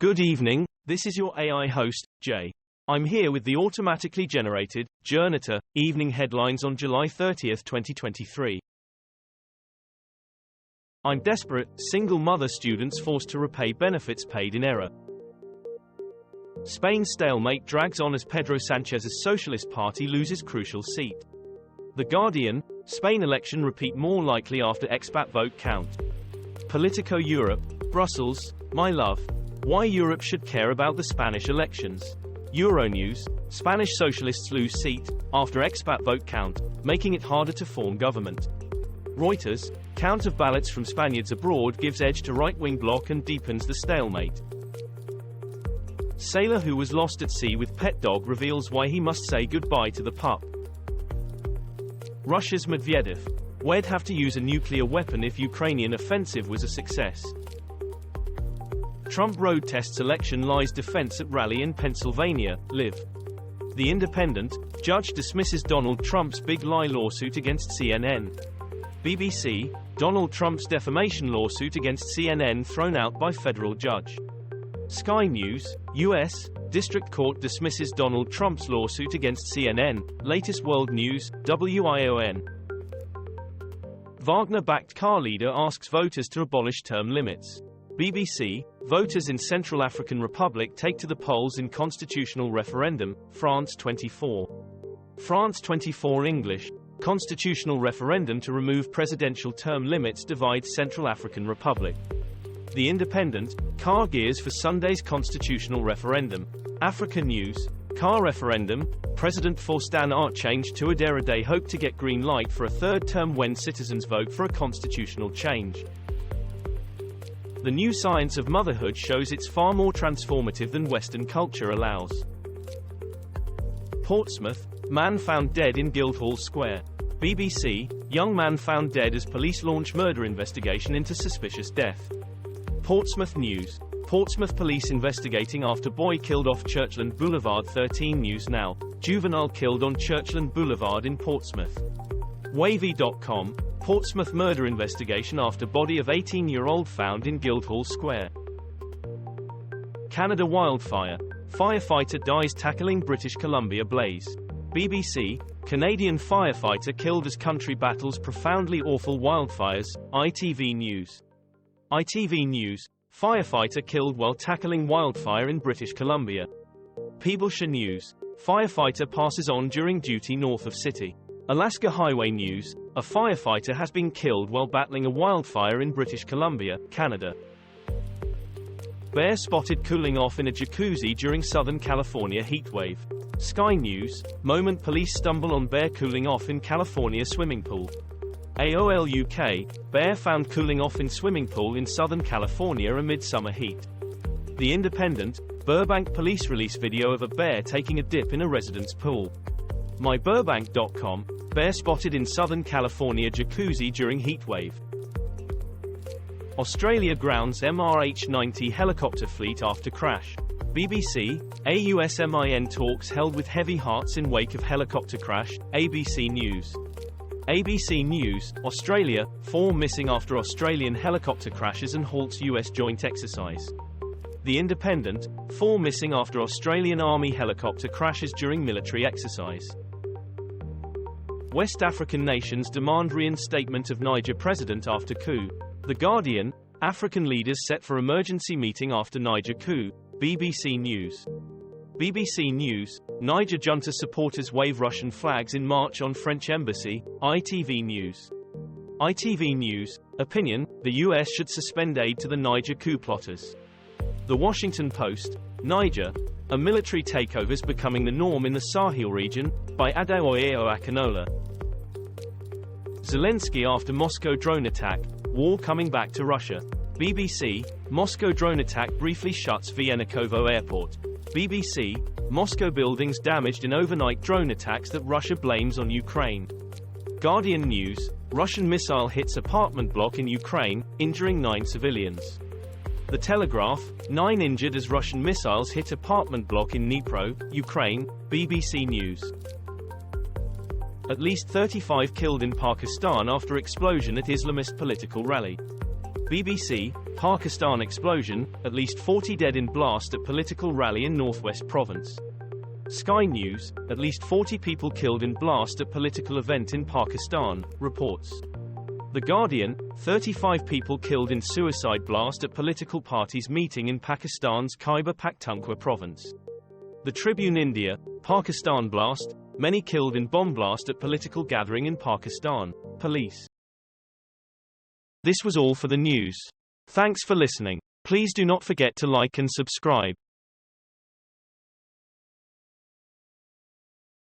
Good evening, this is your AI host, Jay. I'm here with the automatically generated, Journato, evening headlines on July 30, 2023. I'm desperate, single mother students forced to repay benefits paid in error. Spain's stalemate drags on as Pedro Sanchez's Socialist Party loses crucial seat. The Guardian, Spain election repeat more likely after expat vote count. Politico Europe, Brussels, my love. Why Europe should care about the Spanish elections. Euronews, Spanish socialists lose seat, after expat vote count, making it harder to form government. Reuters, count of ballots from Spaniards abroad gives edge to right-wing bloc and deepens the stalemate. Sailor who was lost at sea with pet dog reveals why he must say goodbye to the pup. Russia's Medvedev. We'd have to use a nuclear weapon if Ukrainian offensive was a success. Trump road tests election lies defense at rally in Pennsylvania, live. The Independent, judge dismisses Donald Trump's big lie lawsuit against CNN. BBC, Donald Trump's defamation lawsuit against CNN thrown out by federal judge. Sky News, U.S., District Court dismisses Donald Trump's lawsuit against CNN, latest world news, WION. Wagner-backed CAR leader asks voters to abolish term limits. BBC, voters in Central African Republic take to the polls in constitutional referendum, France 24. France 24 English, constitutional referendum to remove presidential term limits divides Central African Republic. The Independent, CAR gears for Sunday's constitutional referendum. Africa News, CAR referendum, President Faustin Archange Touadera hope to get green light for a third term when citizens vote for a constitutional change. The new science of motherhood shows it's far more transformative than Western culture allows. Portsmouth, man found dead in Guildhall Square. BBC, young man found dead as police launch murder investigation into suspicious death. Portsmouth News, Portsmouth police investigating after boy killed off Churchland Boulevard. 13 News Now, juvenile killed on Churchland Boulevard in Portsmouth. Wavy.com, Portsmouth murder investigation after body of 18-year-old found in Guildhall Square. Canada wildfire, firefighter dies tackling British Columbia blaze. BBC, Canadian firefighter killed as country battles profoundly awful wildfires. ITV News. ITV News, firefighter killed while tackling wildfire in British Columbia. Peebleshire News, firefighter passes on during duty north of city. Alaska Highway News, a firefighter has been killed while battling a wildfire in British Columbia, Canada. Bear spotted cooling off in a jacuzzi during Southern California heatwave. Sky News, moment police stumble on bear cooling off in California swimming pool. AOL UK, bear found cooling off in swimming pool in Southern California amid summer heat. The Independent, Burbank police release video of a bear taking a dip in a resident's pool. MyBurbank.com, bear spotted in Southern California jacuzzi during heatwave. Australia grounds MRH-90 helicopter fleet after crash. BBC, AUSMIN talks held with heavy hearts in wake of helicopter crash. ABC News. ABC News, Australia, 4 missing after Australian helicopter crashes and halts US joint exercise. The Independent, 4 missing after Australian Army helicopter crashes during military exercise. West African nations demand reinstatement of Niger president after coup. The Guardian, African leaders set for emergency meeting after Niger coup. BBC News. BBC News, Niger junta supporters wave Russian flags in march on French embassy. ITV News. ITV News, opinion, the US should suspend aid to the Niger coup plotters. The Washington Post, Niger, a military takeovers becoming the norm in the Sahel region, by Adeoye Akinola. Zelensky after Moscow drone attack, war coming back to Russia. BBC, Moscow drone attack briefly shuts Vienna-Kovo airport. BBC, Moscow buildings damaged in overnight drone attacks that Russia blames on Ukraine. Guardian News, Russian missile hits apartment block in Ukraine, injuring 9 civilians. The Telegraph, 9 injured as Russian missiles hit apartment block in Dnipro, Ukraine. BBC News. At least 35 killed in Pakistan after explosion at Islamist political rally. BBC, Pakistan explosion, at least 40 dead in blast at political rally in Northwest Province. Sky News, at least 40 people killed in blast at political event in Pakistan, reports. The Guardian, 35 people killed in suicide blast at political party's meeting in Pakistan's Khyber Pakhtunkhwa province. The Tribune India, Pakistan blast, many killed in bomb blast at political gathering in Pakistan, police. This was all for the news. Thanks for listening. Please do not forget to like and subscribe.